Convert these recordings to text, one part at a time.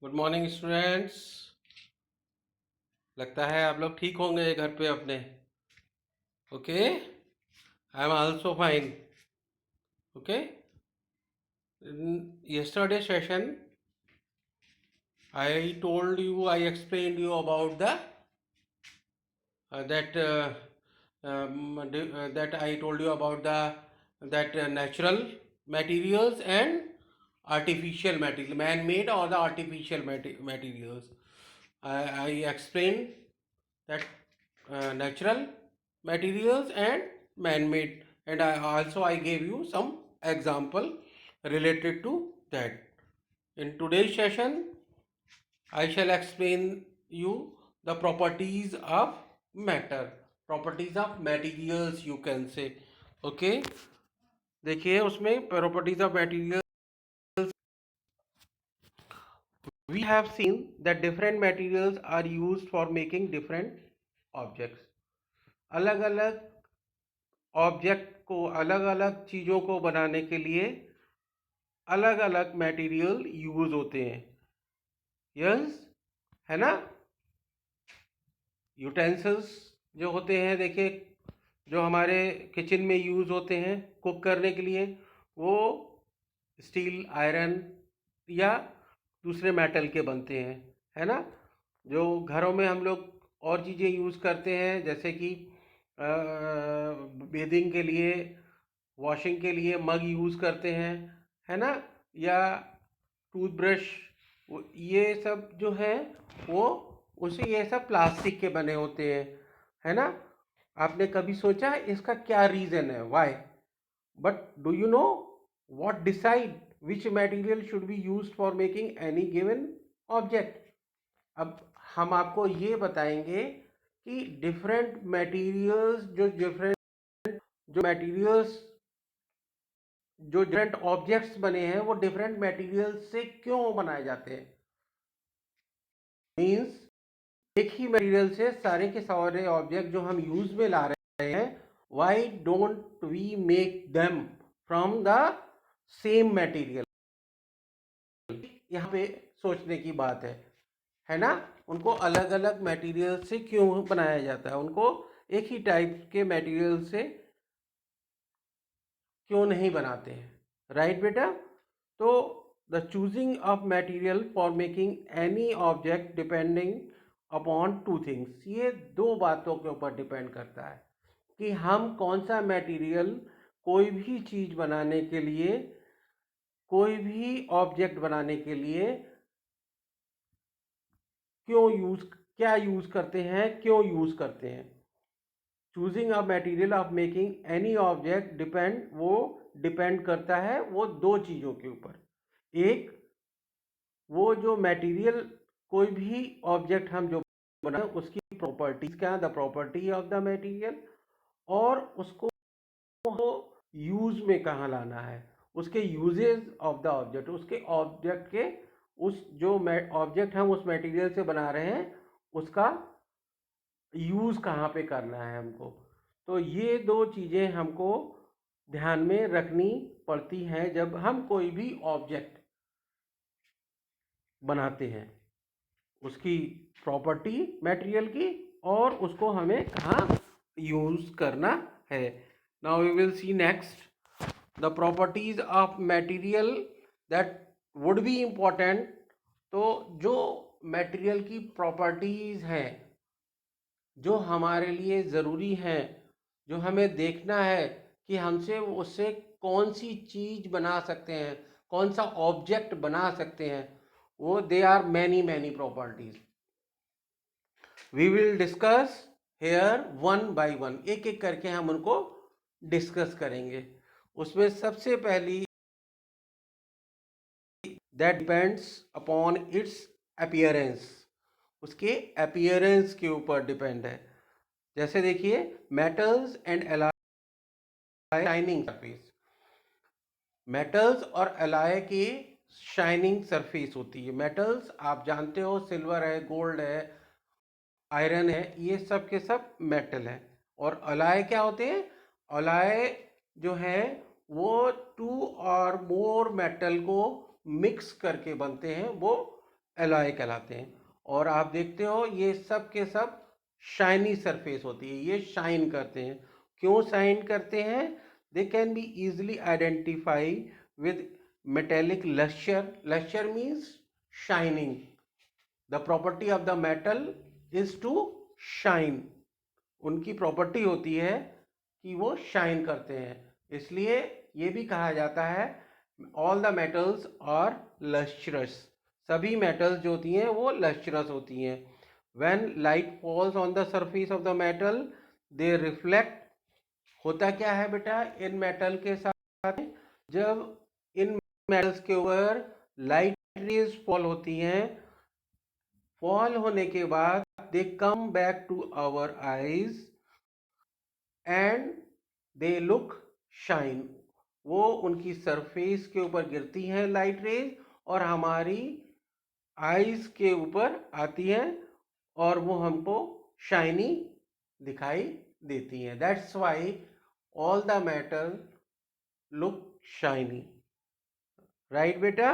Good morning students. लगता है आप लोग ठीक होंगे घर पे अपने। Okay, I am also fine. Okay, in yesterday session I explained you about the that that I told you about the that natural materials and artificial material, man-made or the artificial materials. I explained that natural materials and man-made, and I gave you some example related to that. In today's session I shall explain you the properties of matter, properties of materials you can say. Okay, देखिए उसमें properties of materials we have seen that different materials are used for making different objects. अलग अलग object को, अलग अलग चीज़ों को बनाने के लिए अलग अलग मटेरियल यूज होते हैं। यस, है ना। यूटेंसिल्स जो होते हैं, देखिए जो हमारे किचन में यूज़ होते हैं कुक करने के लिए, वो स्टील, आयरन या दूसरे मेटल के बनते हैं, है ना। जो घरों में हम लोग और चीज़ें यूज़ करते हैं, जैसे कि बेदिंग के लिए, वॉशिंग के लिए मग यूज़ करते हैं, है ना, या टूथब्रश, ये सब जो है वो उसे ये सब प्लास्टिक के बने होते हैं, है ना। आपने कभी सोचा इसका क्या रीज़न है, why? But do you know what decide which material should be used for making any given object? अब हम आपको ये बताएंगे कि डिफरेंट मटेरियल्स जो मटेरियल्स जो डिफरेंट ऑब्जेक्ट्स बने हैं वो डिफरेंट मटेरियल्स से क्यों बनाए जाते हैं। मीन्स एक ही मटेरियल से सारे के सारे ऑब्जेक्ट जो हम यूज में ला रहे हैं, why don't we make them from the same material? यहाँ पे सोचने की बात है ना। उनको अलग अलग मटेरियल से क्यों बनाया जाता है, उनको एक ही टाइप के मटेरियल से क्यों नहीं बनाते हैं, राइट बेटा। तो the choosing of material for making any object depending upon two things, ये दो बातों के ऊपर डिपेंड करता है कि हम कौन सा मटेरियल कोई भी चीज़ बनाने के लिए, कोई भी ऑब्जेक्ट बनाने के लिए क्या यूज करते हैं, क्यों यूज करते हैं। Choosing a material of making any object वो डिपेंड करता है वो दो चीज़ों के ऊपर। एक, वो जो मटेरियल, कोई भी ऑब्जेक्ट हम जो बनाए उसकी प्रॉपर्टीज क्या है, the property of the material, और उसको यूज में कहाँ लाना है, उसके यूजेस ऑफ द ऑब्जेक्ट, उसके ऑब्जेक्ट के, उस जो ऑब्जेक्ट हम उस मटेरियल से बना रहे हैं उसका यूज कहाँ पे करना है हमको। तो ये दो चीज़ें हमको ध्यान में रखनी पड़ती हैं जब हम कोई भी ऑब्जेक्ट बनाते हैं, उसकी प्रॉपर्टी मटेरियल की, और उसको हमें कहाँ यूज करना है। Now we will see next the properties of material that would be important. तो जो मटेरियल की प्रॉपर्टीज हैं जो हमारे लिए ज़रूरी हैं, जो हमें देखना है कि हमसे उससे कौन सी चीज़ बना सकते हैं, कौन सा ऑब्जेक्ट बना सकते हैं, वो they are many many properties. We will discuss here one by one, एक एक करके हम उनको डिस्कस करेंगे। उसमें सबसे पहली, that depends upon its appearance, उसके अपीयरेंस के ऊपर डिपेंड है। जैसे देखिए, metals and alloy, shining surface, metals और एलॉय की शाइनिंग सरफेस होती है। मेटल्स आप जानते हो, सिल्वर है, गोल्ड है, आयरन है, ये सब के सब मेटल है। और एलॉय क्या होते हैं? एलॉय जो है वो टू और मोर मेटल को मिक्स करके बनते हैं, वो एलॉय कहलाते हैं। और आप देखते हो ये सब के सब शाइनी सरफेस होती है, ये शाइन करते हैं। क्यों शाइन करते हैं? They can be easily identify with metallic lustre. Lustre means shining. The property of the metal is to shine. उनकी प्रॉपर्टी होती है कि वो शाइन करते हैं, इसलिए ये भी कहा जाता है all the metals are lustrous. सभी मेटल्स जो होती हैं वो लस्ट्रस होती हैं। When light falls on the surface of the metal they reflect. होता क्या है बेटा इन मेटल के साथ, जब इन मेटल्स के ऊपर लाइट रेज फॉल होती हैं, फॉल होने के बाद they come back to our eyes and they look shine. वो उनकी सरफेस के ऊपर गिरती हैं लाइट रेज और हमारी आईज के ऊपर आती हैं और वो हमको शाइनी दिखाई देती हैं। That's why all the metal look shiny. Right बेटा?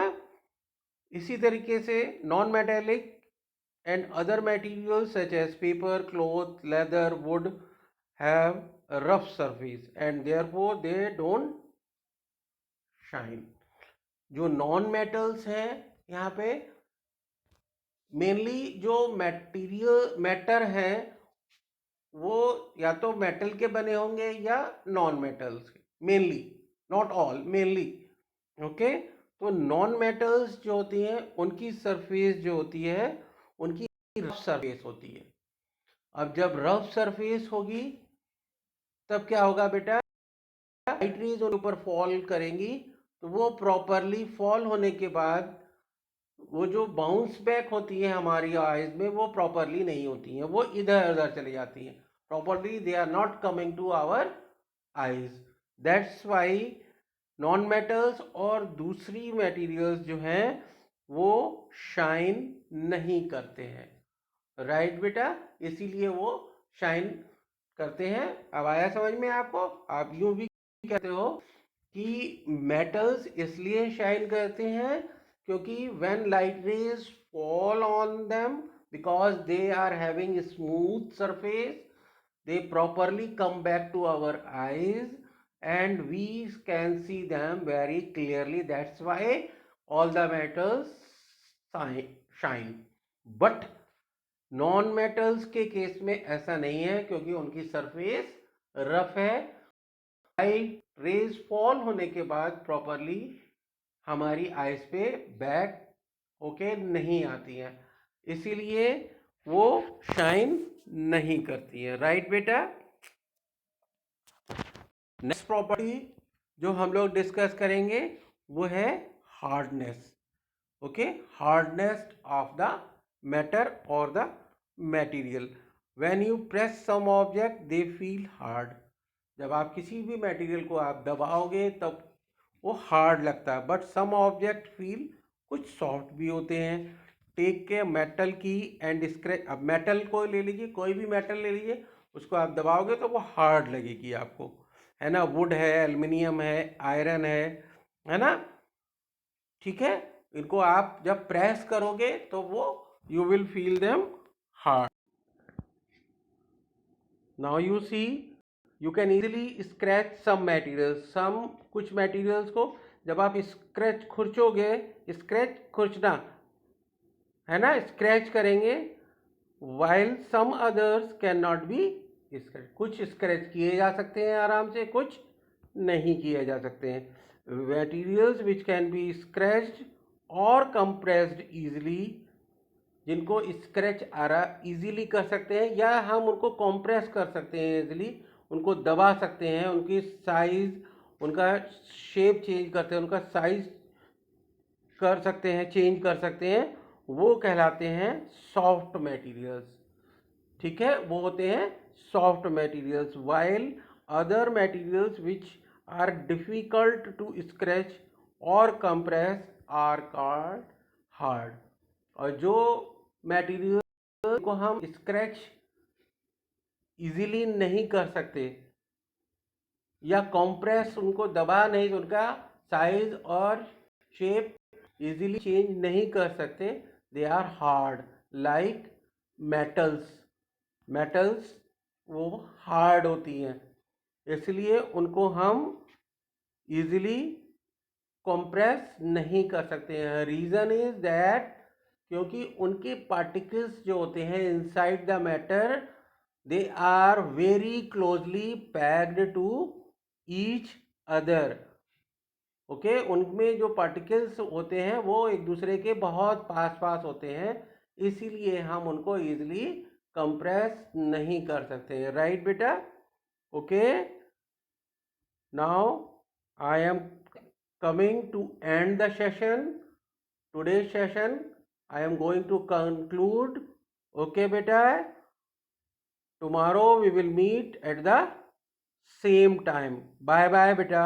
इसी तरीके से non metallic and other materials such as paper, cloth, leather, wood have a rough surface and therefore they don't shine. जो नॉन मेटल्स हैं यहाँ पे मेनली जो matter हैं वो या तो मेटल के बने होंगे या नॉन मेटल्स के, mainly, not all, mainly. Okay, तो नॉन मेटल्स जो होती हैं उनकी सरफेस जो होती है उनकी रफ सरफेस होती है। अब जब रफ सरफेस होगी तब क्या होगा बेटा, लाइट रेज उन ऊपर फॉल करेंगी तो वो प्रॉपरली फॉल होने के बाद वो जो बाउंस बैक होती है हमारी आईज में वो प्रॉपरली नहीं होती हैं, वो इधर उधर चली जाती हैं। Properly they are not coming to our eyes. That's why non metals और दूसरी मटेरियल्स जो हैं वो शाइन नहीं करते हैं। राइट बेटा? इसीलिए वो शाइन करते हैं। अब आया समझ में आपको? आप यूं भी कहते हो कि मेटल्स इसलिए शाइन करते हैं क्योंकि when light rays fall on them because they are having smooth surface they properly come back to our eyes and we can see them very clearly. That's why all the metals shine. But non metals के case में ऐसा नहीं है क्योंकि उनकी surface rough है। Light rays fall होने के बाद प्रॉपरली हमारी आईज पे बैक होके नहीं आती हैं, इसीलिए वो शाइन नहीं करती है। राइट बेटा? नेक्स्ट प्रॉपर्टी जो हम लोग डिस्कस करेंगे वो है hardness. Okay, hardness of the matter और the material. When you press some object they feel hard. जब आप किसी भी मटेरियल को आप दबाओगे तब वो हार्ड लगता है, बट सम ऑब्जेक्ट फील कुछ सॉफ्ट भी होते हैं। टेक के मेटल की एंड स्क्रैच। अब मेटल को ले लीजिए, कोई भी मेटल ले लीजिए, उसको आप दबाओगे तो वो हार्ड लगेगी आपको, है ना। वुड है, एल्युमिनियम है, आयरन है ना। ठीक है, इनको आप जब प्रेस करोगे तो वो you will feel them hard. Now you see you can easily scratch some materials. Some कुछ मटेरियल्स को जब आप स्क्रैच खुरचोगे, स्क्रैच खुरचना है ना, स्क्रैच करेंगे, while some others can not be scratch. कुछ स्क्रैच किए जा सकते हैं आराम से, कुछ नहीं किए जा सकते हैं। Materials which can be scratched और कंप्रेस्ड इजीली, जिनको स्क्रैच इजीली कर सकते हैं या हम उनको कंप्रेस कर सकते हैं इजीली, उनको दबा सकते हैं, उनकी साइज, उनका शेप चेंज करते हैं, उनका साइज कर सकते हैं, चेंज कर सकते हैं, वो कहलाते हैं सॉफ्ट मटेरियल्स। ठीक है, वो होते हैं soft materials. While other materials which are difficult to scratch और कंप्रेस आर कॉल्ड हार्ड। और जो मटेरियल को हम स्क्रैच इजीली नहीं कर सकते या कंप्रेस, उनको दबा नहीं, उनका साइज और शेप इजीली चेंज नहीं कर सकते, they are hard, like metals वो हार्ड होती हैं, इसलिए उनको हम इजीली कंप्रेस नहीं कर सकते हैं। रीज़न इज दैट क्योंकि उनके पार्टिकल्स जो होते हैं inside the matter, they are very closely packed to each other. Okay, उनमें जो पार्टिकल्स होते हैं वो एक दूसरे के बहुत पास पास होते हैं, इसीलिए हम उनको इजीली कंप्रेस नहीं कर सकते। राइट बेटा? Okay, now I am coming to end the session, today's session. I am going to conclude. Okay beta, tomorrow we will meet at the same time. Bye bye beta.